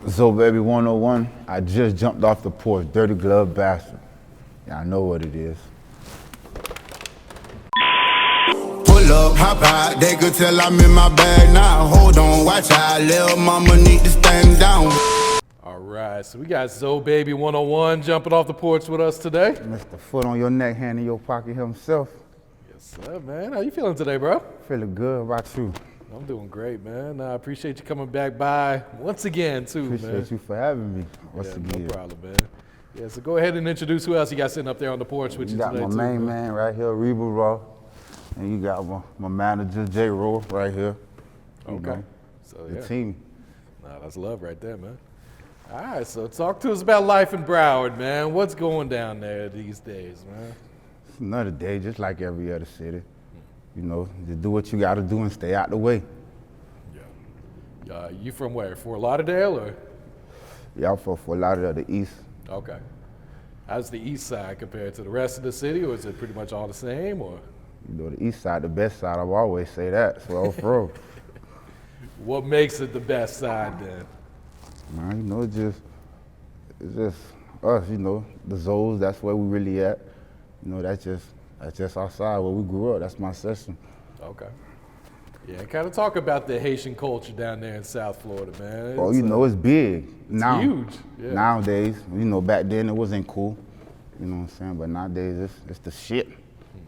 ZoeBaby101, I just jumped off the porch, dirty glove bastard. Yeah, I know what it is. Pull up, hop out, they could tell I'm in my bag now. Hold on, watch out, little mama need to stand down. All right, so we got ZoeBaby101 jumping off the porch with us today. Mr. Foot on your neck, hand in your pocket himself. Yes, sir, man. How you feeling today, bro? Feeling good, about you? I'm doing great, man. I appreciate you coming back by once again, too, man. Appreciate you for having me once again. No problem, man. Yeah, so go ahead and introduce who else you got sitting up there on the porch with you got today, my too, main man right here, Reba Raw. And you got my manager, J. Roll, right here. Okay. So, the team. Nah, that's love right there, man. All right, so talk to us about life in Broward, man. What's going down there these days, man? It's another day, just like every other city. You know, just do what you got to do and stay out the way. Yeah. You from where? Fort Lauderdale, or? Yeah, I'm from Fort Lauderdale, the east. Okay. How's the east side compared to the rest of the city, or is it pretty much all the same, or? You know, the east side, the best side. I've always say that. So I'm from. What makes it the best side then? Man, you know, it's just us. You know, the Zoes. That's where we really at. You know, that's just our side where we grew up. That's my section. Okay. Yeah, kind of talk about the Haitian culture down there in South Florida, man. Well, you know, it's big. It's huge. Yeah. Nowadays, you know, back then it wasn't cool. You know what I'm saying? But nowadays, it's the shit.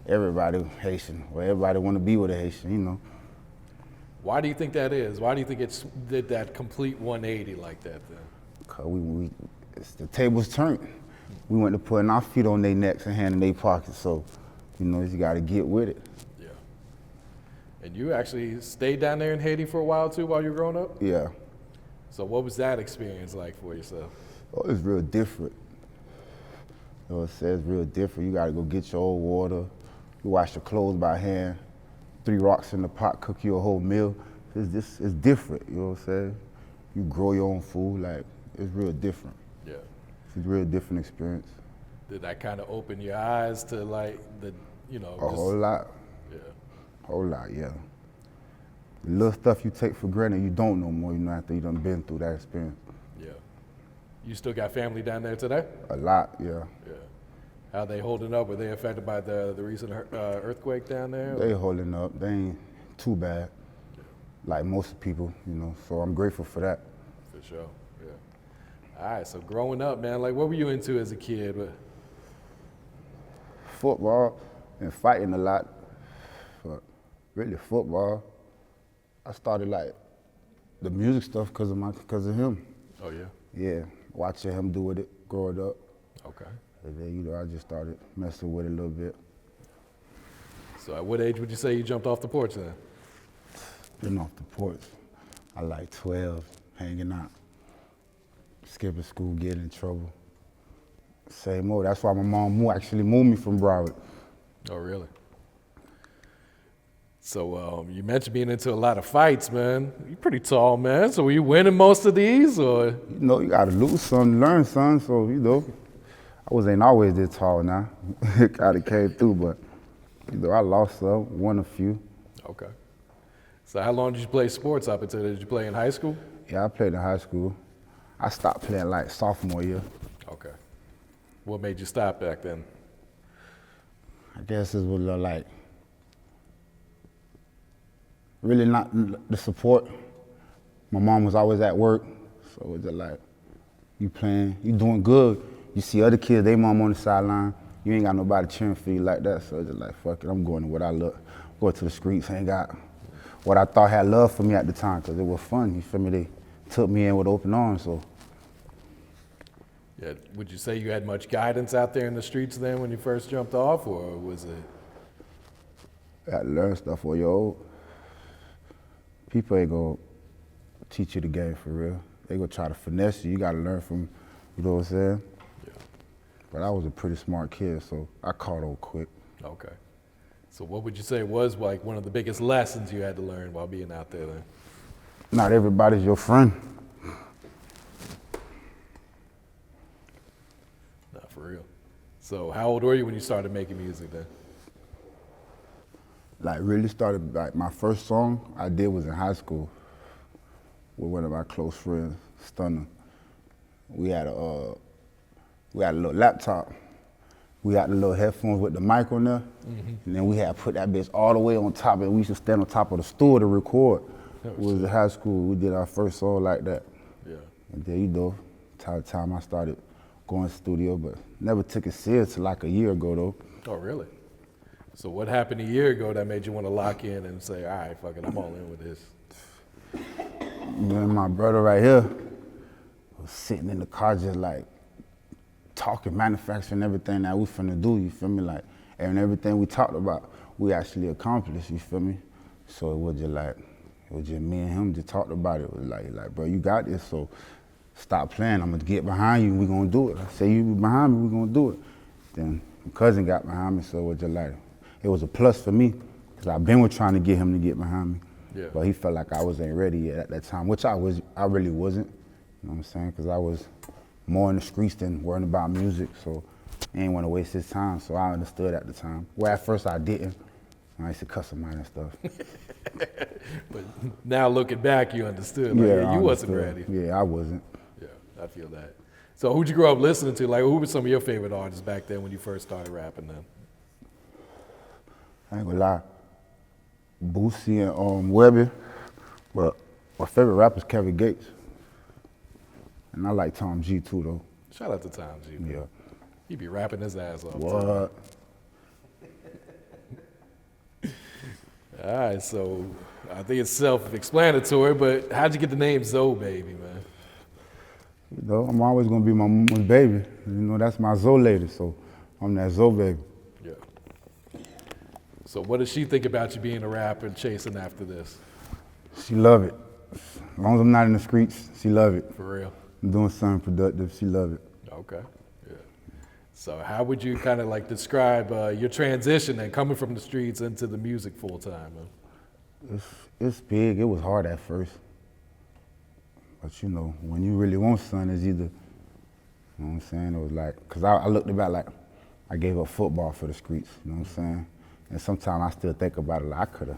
Everybody Haitian, or everybody want to be with a Haitian, you know. Why do you think that is? Why do you think it's did that complete 180 like that then? Cause it's the tables turned. We went to putting our feet on their necks and hand in their pockets, so, you know, you gotta get with it. Yeah. And you actually stayed down there in Haiti for a while too while you were growing up? Yeah. So what was that experience like for yourself? Oh, it's real different. You know, it says real different. You gotta go get your old water. You wash your clothes by hand. 3 rocks in the pot, cook you a whole meal. It's different, you know what I'm saying? You grow your own food, like, it's real different. Yeah. It's a real different experience. Did that kind of open your eyes to like the, you know? A whole lot. Yeah. Whole lot, yeah. The little stuff you take for granted, you don't no more, you know, after you done been through that experience. Yeah. You still got family down there today? A lot, yeah. Yeah. How they holding up? Were they affected by the recent earthquake down there? They holding up. They ain't too bad, like most people, you know, so I'm grateful for that. For sure, yeah. All right, so growing up, man, like what were you into as a kid? Football and fighting a lot, but really football. I started like the music stuff because of him. Oh yeah? Yeah, watching him do it growing up. Okay. And then, you know, I just started messing with it a little bit. So at what age would you say you jumped off the porch then? Been off the porch. I like 12, hanging out, skipping school, getting in trouble. Same old. That's why my mom actually moved me from Broward. Oh, really? So you mentioned being into a lot of fights, man. You're pretty tall, man. So were you winning most of these, or? You know, you gotta lose some, learn some, so, you know. I wasn't always this tall now. It kind of came through, but, you know, I lost some, won a few. Okay. So how long did you play sports up until? Did you play in high school? Yeah, I played in high school. I stopped playing like sophomore year. Okay. What made you stop back then? I guess it was like, really not the support. My mom was always at work, so it was just like, you playing, you doing good. You see other kids, they mom on the sideline, you ain't got nobody cheering for you like that, so it's just like, fuck it, I'm going to what I look, go to the streets, ain't got what I thought had love for me at the time, because it was fun, you feel me? They took me in with open arms, so. Yeah, would you say you had much guidance out there in the streets then when you first jumped off, or was it? You gotta learn stuff for your old. People ain't gonna teach you the game for real. They gonna try to finesse you, you gotta learn from, you know what I'm saying? Yeah. But I was a pretty smart kid, so I caught on quick. Okay. So what would you say was like one of the biggest lessons you had to learn while being out there then? Not everybody's your friend. Not for real. So how old were you when you started making music then? Like really started, like my first song I did was in high school with one of my close friends, Stunner. we had a little laptop. We had the little headphones with the mic on there, and then we had put that bitch all the way on top, and we used to stand on top of the stool to record. It was in high school. We did our first song like that. Yeah. And then, you know, time I started going to the studio, but never took it serious till like a year ago, though. Oh, really? So what happened a year ago that made you want to lock in and say, all right, fuck it, I'm all in with this? Me and my brother right here was sitting in the car just like talking, manufacturing everything that we finna do, you feel me? Like, and everything we talked about, we actually accomplished, you feel me? So it was just me and him just talked about it. It was like, bro, you got this, so stop playing. I'm gonna get behind you and we gonna do it. I say, you be behind me, we gonna do it. Then my cousin got behind me, so it was just like, it was a plus for me, because I've been trying to get him to get behind me. Yeah. But he felt like I wasn't ready yet at that time, which I really wasn't, you know what I'm saying? Because I was more in the streets than worrying about music, so I didn't want to waste his time, so I understood at the time. Well, at first I didn't. I used to cuss him out and stuff. But now looking back, you understood. Like, yeah, you wasn't ready. Yeah, I wasn't. Yeah, I feel that. So who'd you grow up listening to? Like, who were some of your favorite artists back then when you first started rapping then? I ain't gonna lie. Boosie and Webby, but my favorite rapper is Kevin Gates. And I like Tom G too, though. Shout out to Tom G. Man. Yeah. He be rapping his ass off. What? All right, so I think it's self-explanatory, but how'd you get the name Zoe Baby, man? You know, I'm always gonna be my mama's baby. You know, that's my Zoe lady, so I'm that Zoe Baby. Yeah. So what does she think about you being a rapper and chasing after this? She love it. As long as I'm not in the streets, she love it. For real? I'm doing something productive, she love it. Okay, yeah. So how would you kind of like describe your transition and coming from the streets into the music full time? It's big, it was hard at first. But you know, when you really want something, it's either, you know what I'm saying? It was like, cause I looked about like, I gave up football for the streets, you know what I'm saying? And sometimes I still think about it, like I could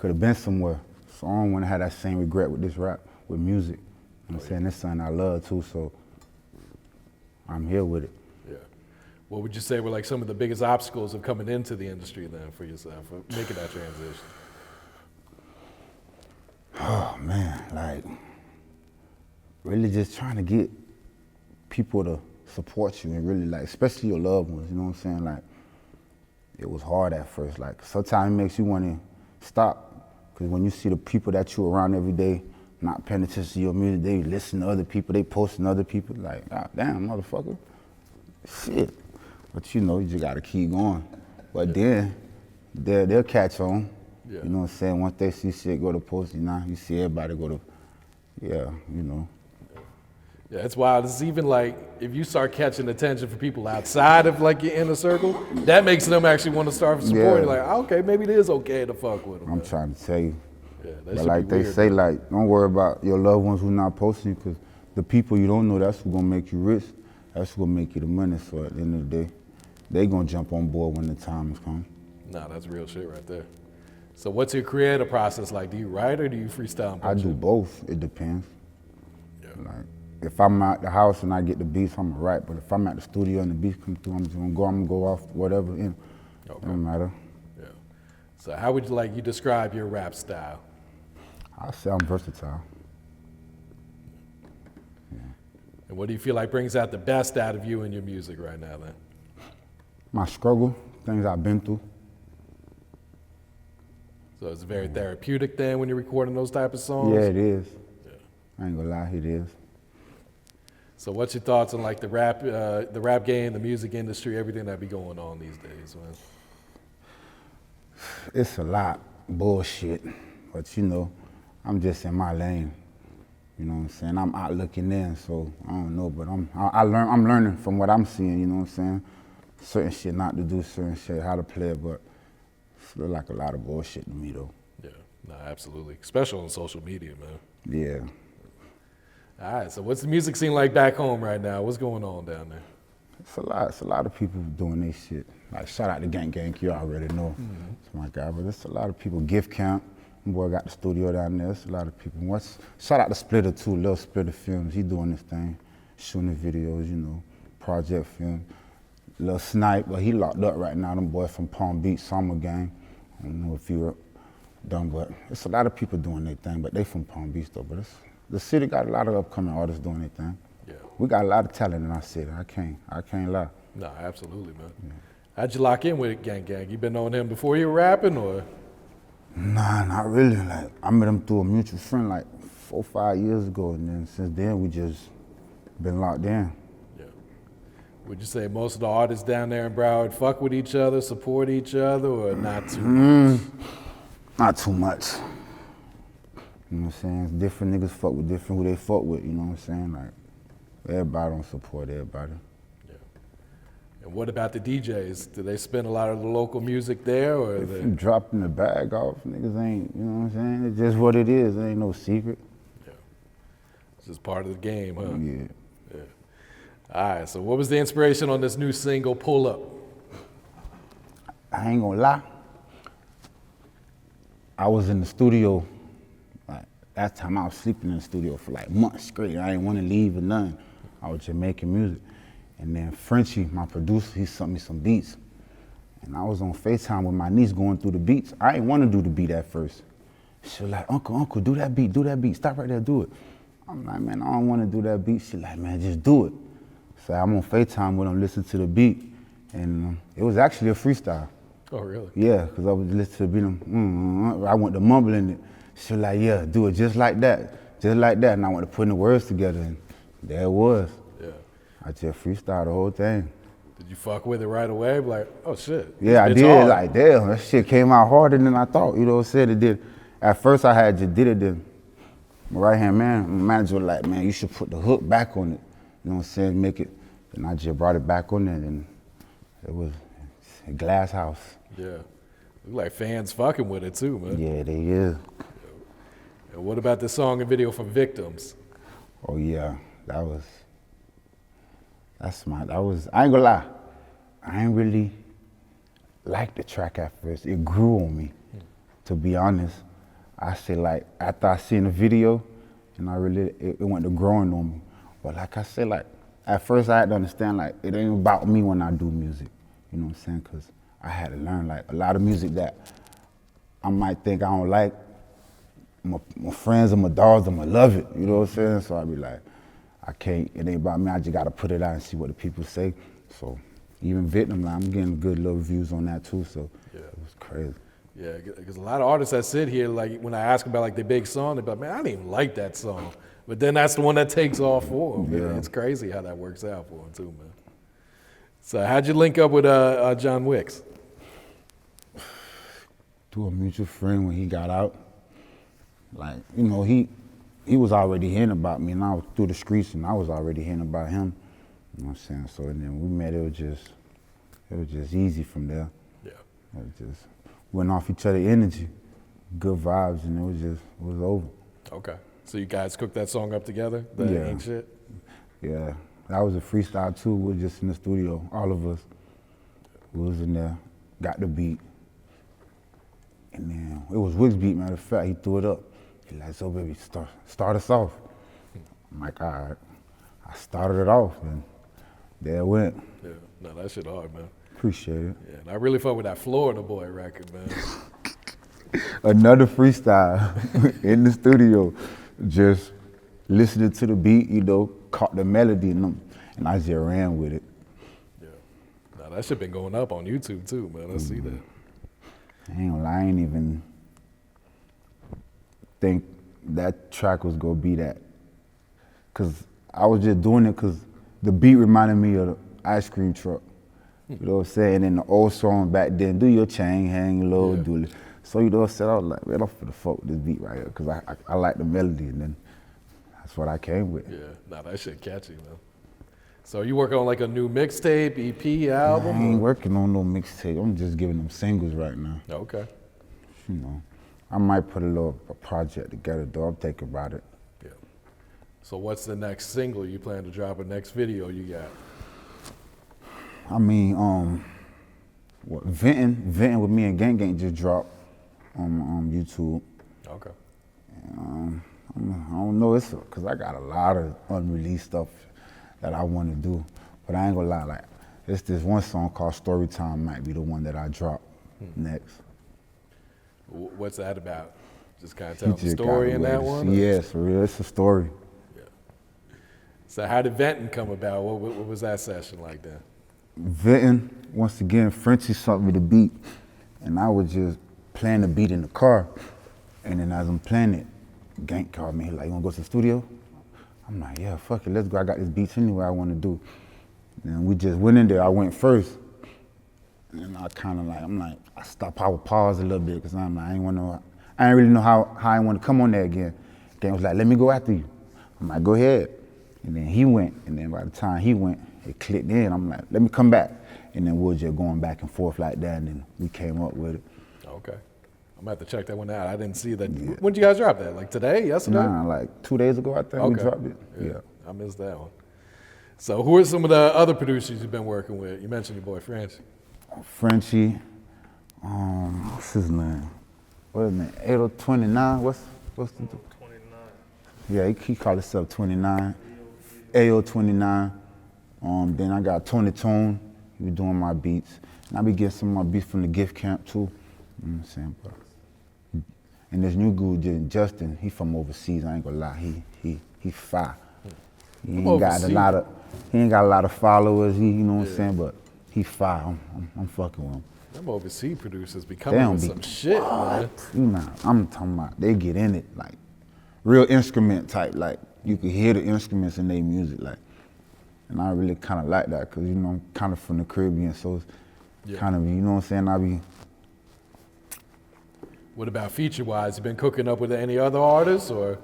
have been somewhere. So I don't want to have that same regret with this rap, with music. You know what I'm saying? That's something I love too, so I'm here with it. Yeah. What would you say were like some of the biggest obstacles of coming into the industry then for yourself, for making that transition? Oh man, like really just trying to get people to support you and really like, especially your loved ones, you know what I'm saying? Like, it was hard at first. Like, sometimes it makes you want to stop. Because when you see the people that you're around every day not paying attention to your music, they listen to other people, they posting other people, like, God damn, motherfucker, shit. But you know, you just gotta keep going. But then, they'll catch on. Yeah. You know what I'm saying? Once they see shit go to post, you know, you see everybody go to, yeah, you know. Yeah, it's wild. It's even like, if you start catching attention from people outside of like your inner circle, that makes them actually want to start supporting. Yeah. Like, okay, maybe it is okay to fuck with them. I'm trying to tell you. Yeah, but like they say, like, don't worry about your loved ones who not posting, because the people you don't know, that's who's gonna make you rich. That's who's gonna make you the money. So at the end of the day, they gonna jump on board when the time is come. Nah, that's real shit right there. So what's your creative process like? Do you write or do you freestyle? I do both. It depends. Yeah. Like, if I'm at the house and I get the beats, I'm gonna write. But if I'm at the studio and the beats come through, I'm just gonna go off whatever. You know, okay. Doesn't matter. Yeah. So how would you describe your rap style? I say I'm versatile. Yeah. And what do you feel like brings out the best out of you in your music right now then? My struggle, things I've been through. So it's very therapeutic then when you're recording those type of songs? Yeah, it is. Yeah. I ain't gonna lie, it is. So what's your thoughts on like the rap game, the music industry, everything that be going on these days, man? It's a lot bullshit, but you know, I'm just in my lane. You know what I'm saying? I'm out looking in, so I don't know, but I'm learning from what I'm seeing. You know what I'm saying? Certain shit not to do, certain shit how to play it, but it's like a lot of bullshit to me though. Yeah, no, absolutely, especially on social media, man. Yeah. All right, so what's the music scene like back home right now? What's going on down there? It's a lot of people doing their shit. Like, shout out to Gank Gaank, you already know. It's my guy, but there's a lot of people. Gift Camp, my boy got the studio down there. There's a lot of people. Shout out to Splitter too, Lil Splitter Films. He doing this thing. shooting videos, you know, project film. Lil Snipe, but he locked up right now. Them boys from Palm Beach, Summer Gang. I don't know if you're done, but it's a lot of people doing their thing, but they from Palm Beach though. But the city got a lot of upcoming artists doing their thing. Yeah. We got a lot of talent in our city. I can't lie. No, absolutely, man. Yeah. How'd you lock in with Gank Gaank? You been knowing him before you were rapping, or? Nah, not really. Like, I met him through a mutual friend like 4 or 5 years ago, and then since then we just been locked in. Yeah. Would you say most of the artists down there in Broward fuck with each other, support each other, or not too much? Not too much. You know what I'm saying? Different niggas fuck with different who they fuck with, you know what I'm saying? Like, everybody don't support everybody. Yeah. And what about the DJs? Do they spend a lot of the local music there, or if you dropping the bag off, niggas ain't, you know what I'm saying? It's just what it is. It ain't no secret. Yeah. It's just part of the game, huh? Yeah. All right, so what was the inspiration on this new single, Pull Up? I ain't gonna lie. I was in the studio, like, that time I was sleeping in the studio for like months straight. I didn't want to leave or nothing. I was just making music. And then Frenchie, my producer, he sent me some beats. And I was on FaceTime with my niece going through the beats. I didn't want to do the beat at first. She was like, Uncle, do that beat, stop right there, do it. I'm like, man, I don't want to do that beat. She like, man, just do it. So I'm on FaceTime with him, listening to the beat. And it was actually a freestyle. Oh, really? Yeah, because I was listening to the beat. I went to mumbling it. She was like, yeah, do it just like that. Just like that. And I went to putting the words together, and there it was. Yeah. I just freestyled the whole thing. Did you fuck with it right away? Like, oh shit. Yeah, I did. Hard. Like, damn, that shit came out harder than I thought. You know what I'm saying? It did. At first, I had just did it. Then my right-hand man, my manager was like, man, you should put the hook back on it. You know what I'm saying? Make it. And I just brought it back on there, and it was a glass house. Yeah. Look like fans fucking with it too, man. Yeah, they is. And what about the song and video from Victims? Oh yeah, I ain't gonna lie, I ain't really like the track at first. It grew on me, to be honest. I say like, after I seen the video, and it went to growing on me. But like I said, like, at first I had to understand, like, it ain't about me when I do music. You know what I'm saying? Because I had to learn, like, a lot of music that I might think I don't like, my friends and my dogs, I'm gonna love it. You know what I'm saying? So I be like, it ain't about me. I just gotta put it out and see what the people say. So even Ventin, like, I'm getting good little reviews on that too. So yeah, it was crazy. Yeah, because a lot of artists that sit here, like, when I ask about like their big song, they be like, man, I didn't even like that song. But then that's the one that takes off for them. Yeah. It's crazy how that works out for them too, man. So how'd you link up with John Wicks? Through a mutual friend when he got out. Like, you know, he was already hearing about me, and I was through the streets, and I was already hearing about him. You know what I'm saying? So and then we met. It was just easy from there. Yeah. It just went off each other's energy, good vibes, and it was over. Okay. So you guys cooked that song up together? Yeah. Ain't shit? Yeah. That was a freestyle too. We were just in the studio, all of us. We was in there, got the beat. And then it was Wicks' beat, matter of fact, he threw it up. He like, Zoe Baby, start us off. I'm like, all right. I started it off, and there it went. Yeah, no, that shit hard, man. Appreciate it. Yeah, and I really fuck with that Florida Boy record, man. Another freestyle in the studio, just listening to the beat, you know, caught the melody in them, and I just ran with it. Yeah, now that shit been going up on YouTube too, man. I see that. I ain't gonna lie, I ain't even think that track was gonna be that. Cause I was just doing it cause the beat reminded me of the ice cream truck. You know what I'm saying? And the old song back then, do your chain hang low, do it. So you know what I'm saying? I was like, man, I'm finna fuck with this beat right here, cause I like the melody, and then that's what I came with. Yeah, nah, that shit catchy, man. So you working on like a new mixtape, EP, album? I ain't working on no mixtape. I'm just giving them singles right now. Okay. You know, I might put a project together though. I'm thinking about it. Yeah. So what's the next single you plan to drop, or next video you got? I mean, Ventin with me and Gank Gaank just dropped on YouTube. Okay. And, I don't know, it's because I got a lot of unreleased stuff that I want to do. But I ain't gonna lie, like, it's this one song called Storytime might be the one that I drop next. What's that about? Just kind of tell the story in that one? Yes, for real, it's a story. Yeah. So how did Ventin come about? What was that session like then? Ventin, once again, Frenchie sent me the beat, and I was just playing the beat in the car, and then as I'm playing it, Gank called me, like, you wanna go to the studio? I'm like, yeah, fuck it, let's go, I got this beats anyway I wanna do. And we just went in there, I went first, and I kinda like, I would pause a little bit, cause I'm like, I ain't really know how I want to come on there again. Gank was like, let me go after you. I'm like, go ahead. And then he went, and then by the time he went, it clicked in. I'm like, let me come back. And then we were just going back and forth like that, and then we came up with it. Okay. I'm gonna have to check that one out. I didn't see that. Yeah. When did you guys drop that? Like today, yesterday? Nah, like 2 days ago, I think we dropped it. Yeah. I missed that one. So who are some of the other producers you've been working with? You mentioned your boy Frenchie. Frenchie, what's his name? What is his name? 8029, what's the? 29. Yeah, he called himself 29. AO29. Then I got Tony Tone, he was doing my beats. And I be getting some of my beats from the gift camp too. You know what I'm saying? But, and this new dude, Justin, he from overseas, I ain't gonna lie, he fire. He ain't got a lot of followers, you know what I'm saying, but he fire, I'm fucking with him. Them overseas producers be coming with some shit, man. You know, I'm talking about, they get in it, like, real instrument type, like, you can hear the instruments in their music, like, and I really kind of like that, because, you know, I'm kind of from the Caribbean, so it's kind of, you know what I'm saying, What about feature-wise? You been cooking up with any other artists, or?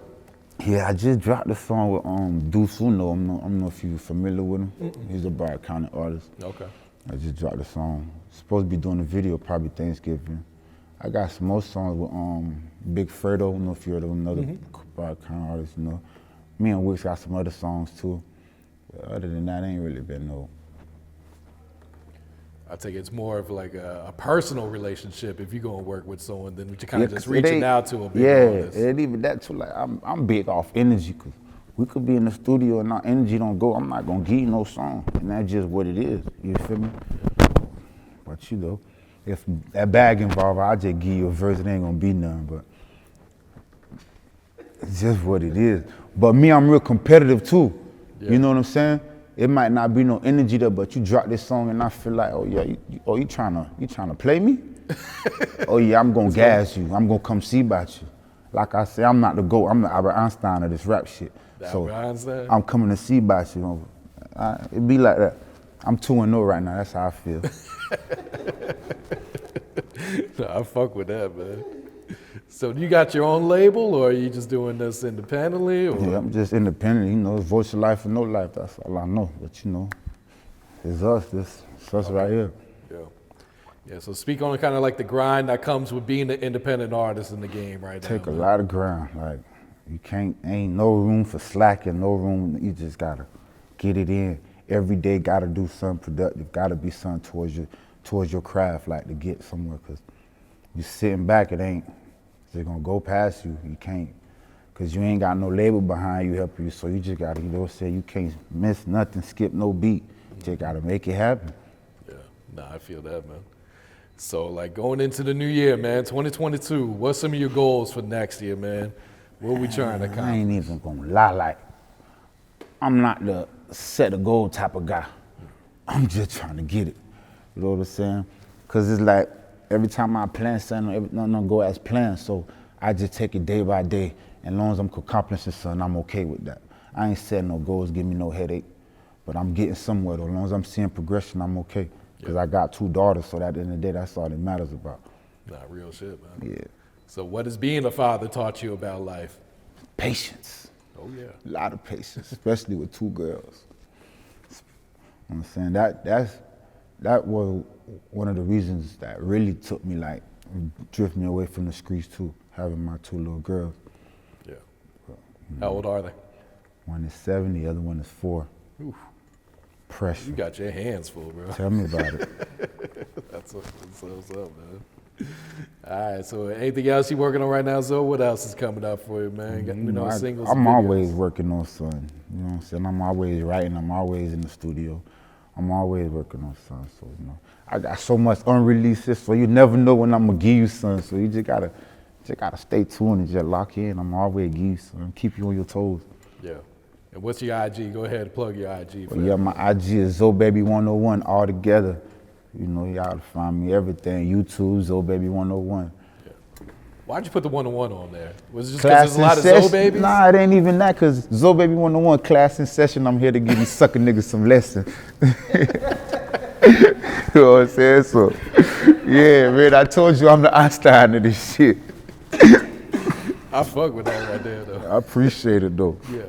Yeah, I just dropped a song with Deuce Uno. I don't know if you're familiar with him. He's a Broward County artist. Okay. I just dropped a song. Supposed to be doing a video probably Thanksgiving. I got some more songs with Big Fredo. I don't know if you heard of another Broward County artist, you know. Me and Wicks got some other songs too. But other than that, ain't really been no. I think it's more of like a personal relationship if you're gonna work with someone than what you kind of just reaching out to a big artist. Yeah, and even that too. Like I'm big off energy, cause we could be in the studio and our energy don't go. I'm not gonna give you no song, and that's just what it is. You feel me? But you know, if that bag involved, I'll just give you a verse. It ain't gonna be none, but it's just what it is. But me, I'm real competitive too. Yeah. You know what I'm saying? It might not be no energy there, but you drop this song and I feel like, oh yeah, you trying to play me? Oh yeah, I'm gonna gas you. I'm gonna come see about you. Like I say, I'm not the GOAT. I'm the Albert Einstein of this rap shit. So I'm coming to see about you. It be like that. I'm 2-0 right now. That's how I feel. I fuck with that, man. So you got your own label, or are you just doing this independently? Or? Yeah, I'm just independent. You know, it's voice of life or no life. That's all I know. But you know, it's us. It's us right here. Yeah. Yeah. So speak on kind of like the grind that comes with being an independent artist in the game right now. Take a lot of grind. Like ain't no room for slacking. No room. You just gotta get it in. Every day, gotta do something productive. Gotta be something towards your craft, like to get somewhere. Cause you sitting back, it ain't. They're gonna go past you. You can't, cause you ain't got no label behind you helping you. So you just gotta, you can't miss nothing, skip no beat. You just gotta make it happen. Yeah, I feel that, man. So like going into the new year, man, 2022. What's some of your goals for next year, man? What are we trying to accomplish? I ain't even gonna lie, like I'm not the set a goal type of guy. I'm just trying to get it. You know what I'm saying? Cause it's like, every time I plan something, nothing don't go as planned, so I just take it day by day. And as long as I'm accomplishing something, I'm okay with that. I ain't setting no goals, give me no headache, but I'm getting somewhere though. As long as I'm seeing progression, I'm okay. Because I got 2 daughters, so at the end of the day, that's all that matters about. Nah, real shit, man. Yeah. So what has being a father taught you about life? Patience. Oh yeah. A lot of patience, especially with 2 girls. You know what I'm saying? That was one of the reasons that really took me, like, drift me away from the streets too, having my 2 little girls. Yeah. How old are they? One is 7, the other one is 4. Oof. Pressure. You got your hands full, bro. Tell me about it. That's what's up, man. All right, so anything else you working on right now, Zoe? What else is coming up for you, man? Singles. I'm and always videos. working on something. You know what I'm saying? I'm always writing. I'm always in the studio. I'm always working on something. So, I got so much unreleased, so you never know when I'm gonna give you something. So you just gotta stay tuned and just lock in. I'm always give you something. Keep you on your toes. Yeah. And what's your IG? Go ahead and plug your IG. For Yeah, my IG is ZoeBaby101 all together. You know, y'all find me everything. YouTube, ZoeBaby101. Yeah. Why'd you put the 101 on there? Was it just because there's a lot of Zoe babies? Nah, it ain't even that, because ZoeBaby101 class in session. I'm here to give you sucker niggas some lessons. You know what I'm saying? So, yeah, man, I told you I'm the Einstein of this shit. I fuck with that right there, though. I appreciate it, though. Yeah.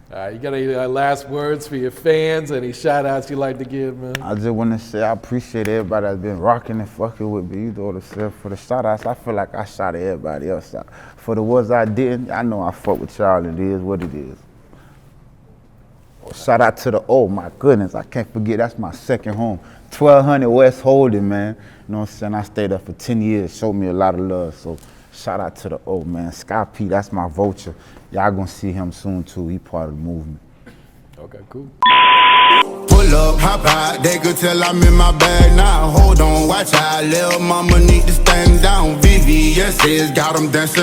All right, you got any last words for your fans? Any shout-outs you like to give, man? I just want to say I appreciate everybody that's been rocking and fucking with me. You know what I'm saying? For the shout-outs, I feel like I shouted everybody else out. For the ones I didn't, I know I fuck with y'all, and it is what it is. Shout out to my goodness, I can't forget, that's my second home. 1200 West Holden, man. You know what I'm saying? I stayed there for 10 years, showed me a lot of love. So shout out to the man. Sky P, that's my vulture. Y'all gonna see him soon too. He part of the movement. Okay, cool. Pull up, hop out, they could tell I'm in my bag now. Hold on, watch out, little mama need to stand down. VVS got them dancing.